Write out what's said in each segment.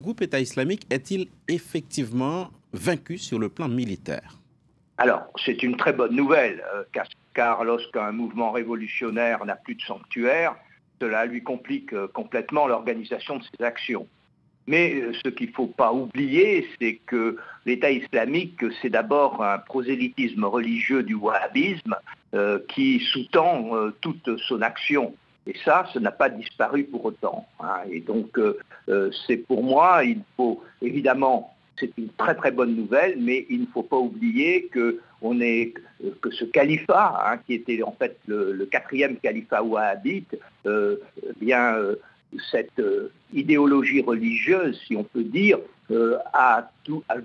groupe État islamique est-il effectivement vaincu sur le plan militaire? Alors, c'est une très bonne nouvelle, car lorsqu'un mouvement révolutionnaire n'a plus de sanctuaire, cela lui complique complètement l'organisation de ses actions. Mais ce qu'il ne faut pas oublier, c'est que l'État islamique, c'est d'abord un prosélytisme religieux du wahhabisme qui sous-tend toute son action. Et ça n'a pas disparu pour autant. Hein. Et donc, c'est pour moi, il faut évidemment, c'est une très très bonne nouvelle, mais il ne faut pas oublier que ce califat, hein, qui était en fait le quatrième califat wahhabite, cette idéologie religieuse, si on peut dire, a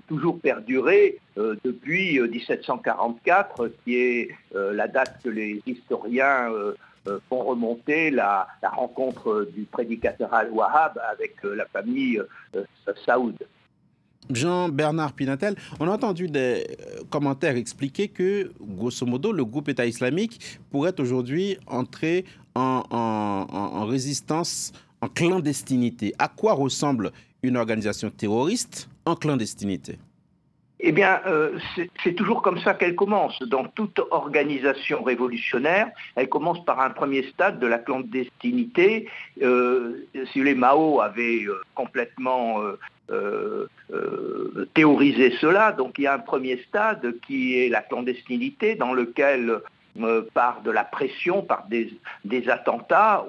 toujours perduré depuis 1744, qui est la date que les historiens font remonter la rencontre du prédicateur al-Wahhab avec la famille Saoud. Jean-Bernard Pinatel, on a entendu des commentaires expliquer que, grosso modo, le groupe État islamique pourrait aujourd'hui entrer en résistance, en clandestinité. À quoi ressemble une organisation terroriste en clandestinité? Eh bien, c'est toujours comme ça qu'elle commence. Dans toute organisation révolutionnaire, elle commence par un premier stade de la clandestinité. Si les Mao avaient complètement théorisé cela, donc il y a un premier stade qui est la clandestinité dans lequel, par de la pression, par des attentats,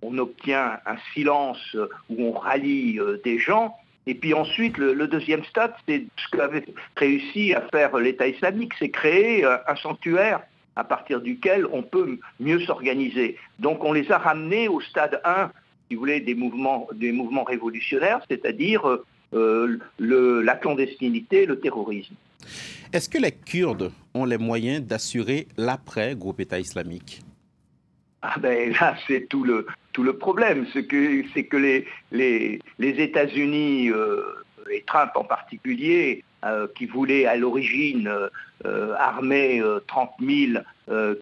on obtient un silence où on rallie des gens. Et puis ensuite, le deuxième stade, c'est ce qu'avait réussi à faire l'État islamique, c'est créer un sanctuaire à partir duquel on peut mieux s'organiser. Donc on les a ramenés au stade 1, si vous voulez, des mouvements révolutionnaires, c'est-à-dire la clandestinité, le terrorisme. Est-ce que les Kurdes ont les moyens d'assurer l'après-groupe État islamique? Ah ben là, c'est tout le problème, c'est que les États-Unis et Trump en particulier, qui voulaient à l'origine armer 30 000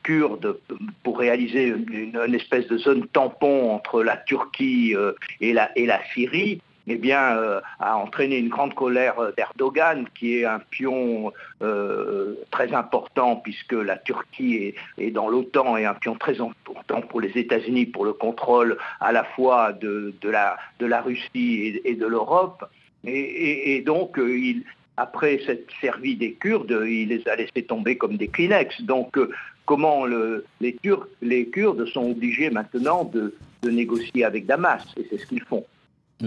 Kurdes pour réaliser une espèce de zone tampon entre la Turquie et la Syrie, eh bien, a entraîné une grande colère d'Erdogan, qui est un pion très important, puisque la Turquie est dans l'OTAN, et un pion très important pour les États-Unis, pour le contrôle à la fois de la Russie et de l'Europe. Et donc, après s'être servi des Kurdes, il les a laissés tomber comme des Kleenex. Donc, comment les Kurdes sont obligés maintenant de négocier avec Damas, et c'est ce qu'ils font.